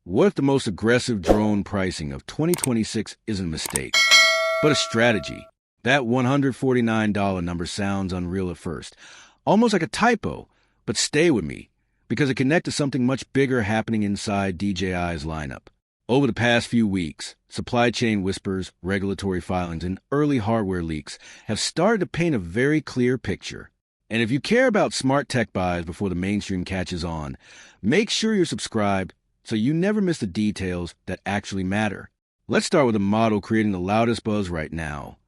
What if the most aggressive drone pricing of 2026 isn't a mistake, but a strategy? That $149 number sounds unreal at first, almost like a typo, but stay with me, because it connects to something much bigger happening inside DJI's lineup. Over the past few weeks, supply chain whispers, regulatory filings, and early hardware leaks have started to paint a very clear picture. And if you care about smart tech buys before the mainstream catches on, make sure you're subscribed so you never miss the details that actually matter. Let's start with a model creating the loudest buzz right now,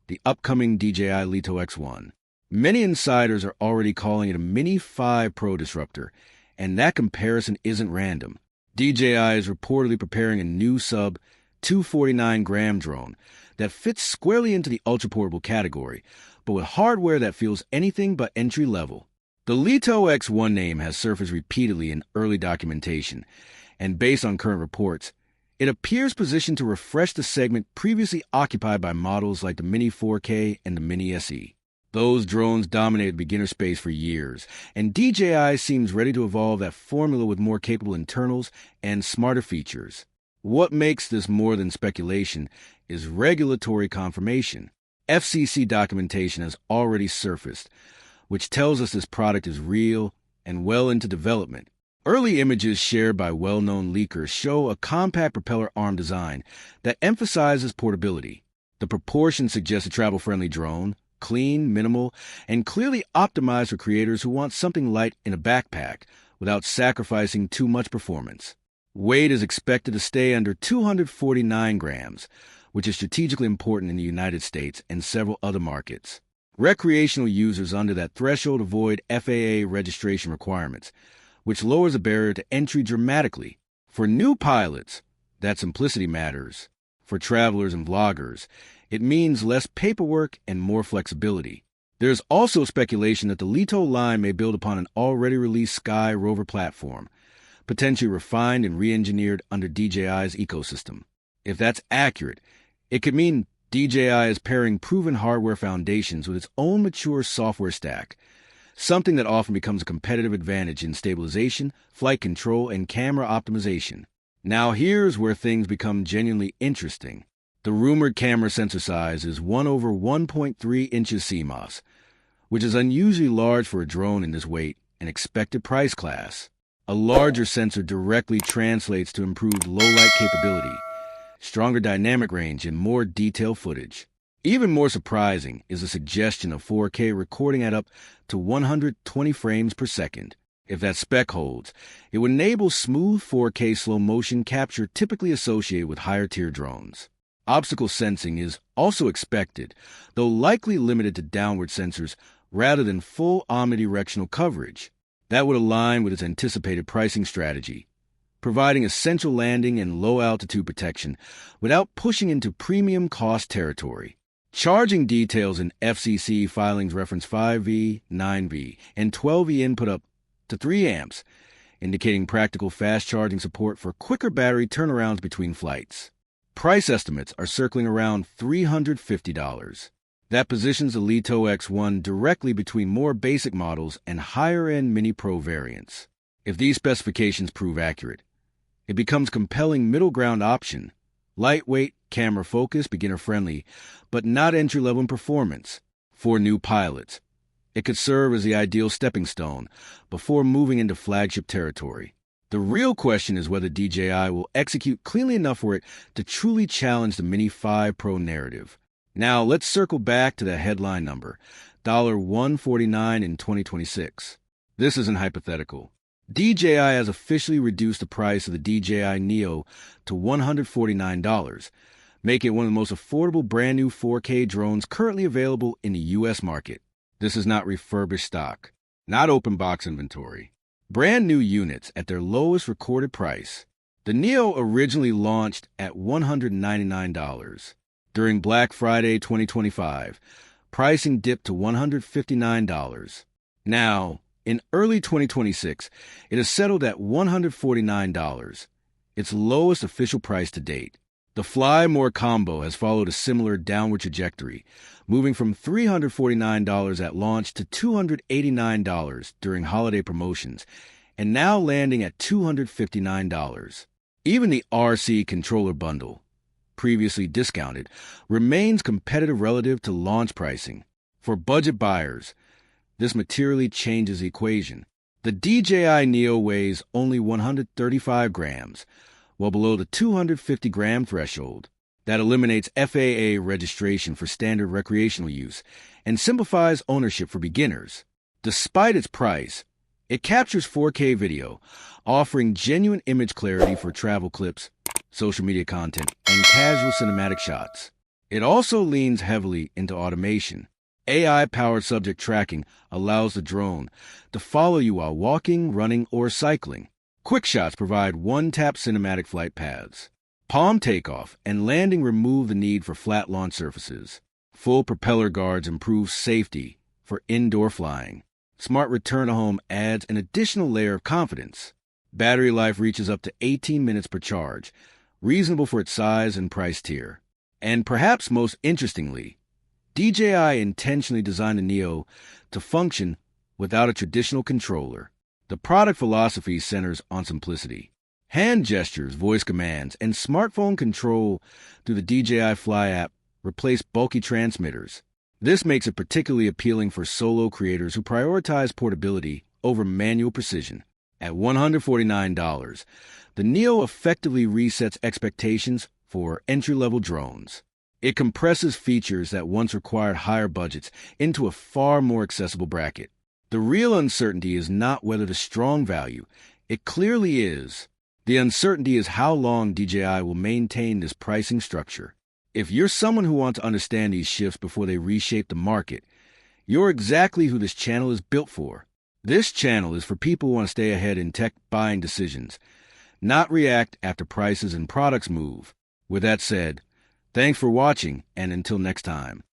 the upcoming DJI Lito X1. Many insiders are already calling it a Mini 5 Pro disruptor, and that comparison isn't random. DJI is reportedly preparing a new sub-249-gram drone that fits squarely into the ultra-portable category, but with hardware that feels anything but entry-level. The Lito X1 name has surfaced repeatedly in early documentation, and based on current reports, it appears positioned to refresh the segment previously occupied by models like the Mini 4K and the Mini SE. Those drones dominated beginner space for years, and DJI seems ready to evolve that formula with more capable internals and smarter features. What makes this more than speculation is regulatory confirmation. FCC documentation has already surfaced, which tells us this product is real and well into development. Early images shared by well-known leakers show a compact propeller arm design that emphasizes portability. The proportions suggest a travel-friendly drone, clean, minimal, and clearly optimized for creators who want something light in a backpack without sacrificing too much performance. Weight is expected to stay under 249 grams, which is strategically important in the United States and several other markets. Recreational users under that threshold avoid FAA registration requirements, which lowers the barrier to entry dramatically. For new pilots, that simplicity matters. For travelers and vloggers, it means less paperwork and more flexibility. There's also speculation that the Lito line may build upon an already released Sky rover platform, potentially refined and re-engineered under DJI's ecosystem. If that's accurate, it could mean DJI is pairing proven hardware foundations with its own mature software stack, something that often becomes a competitive advantage in stabilization, flight control, and camera optimization. Now here's where things become genuinely interesting. The rumored camera sensor size is 1/1.3 inches CMOS, which is unusually large for a drone in this weight and expected price class. A larger sensor directly translates to improved low-light capability, stronger dynamic range, and more detailed footage. Even more surprising is the suggestion of 4K recording at up to 120 frames per second. If that spec holds, it would enable smooth 4K slow-motion capture typically associated with higher-tier drones. Obstacle sensing is also expected, though likely limited to downward sensors rather than full omnidirectional coverage. That would align with its anticipated pricing strategy, providing essential landing and low-altitude protection without pushing into premium cost territory. Charging details in FCC filings reference 5V, 9V, and 12V input up to 3 amps, indicating practical fast charging support for quicker battery turnarounds between flights. Price estimates are circling around $350. That positions the Lito X1 directly between more basic models and higher-end Mini Pro variants. If these specifications prove accurate, it becomes a compelling middle ground option. Lightweight, camera-focused, beginner-friendly, but not entry-level in performance. For new pilots, it could serve as the ideal stepping stone before moving into flagship territory. The real question is whether DJI will execute cleanly enough for it to truly challenge the Mini 5 Pro narrative. Now, let's circle back to that headline number, $149 in 2026. This isn't hypothetical. DJI has officially reduced the price of the DJI Neo to $149, making it one of the most affordable brand-new 4K drones currently available in the U.S. market. This is not refurbished stock, not open box inventory. Brand new units at their lowest recorded price. The Neo originally launched at $199. During Black Friday 2025, pricing dipped to $159. Now, in early 2026, it has settled at $149, its lowest official price to date. The Fly More combo has followed a similar downward trajectory, moving from $349 at launch to $289 during holiday promotions, and now landing at $259. Even the RC controller bundle, previously discounted, remains competitive relative to launch pricing. For budget buyers, this materially changes the equation. The DJI Neo weighs only 135 grams, well below the 250-gram threshold. That eliminates FAA registration for standard recreational use and simplifies ownership for beginners. Despite its price, it captures 4K video, offering genuine image clarity for travel clips, social media content, and casual cinematic shots. It also leans heavily into automation. AI-powered subject tracking allows the drone to follow you while walking, running, or cycling. Quick shots provide one-tap cinematic flight paths. Palm takeoff and landing remove the need for flat launch surfaces. Full propeller guards improve safety for indoor flying. Smart return to home adds an additional layer of confidence. Battery life reaches up to 18 minutes per charge, reasonable for its size and price tier. And perhaps most interestingly, DJI intentionally designed the Neo to function without a traditional controller. The product philosophy centers on simplicity. Hand gestures, voice commands, and smartphone control through the DJI Fly app replace bulky transmitters. This makes it particularly appealing for solo creators who prioritize portability over manual precision. At $149, the Neo effectively resets expectations for entry-level drones. It compresses features that once required higher budgets into a far more accessible bracket. The real uncertainty is not whether the strong value. It clearly is. The uncertainty is how long DJI will maintain this pricing structure. If you're someone who wants to understand these shifts before they reshape the market, you're exactly who this channel is built for. This channel is for people who want to stay ahead in tech buying decisions, not react after prices and products move. With that said, thanks for watching, and until next time.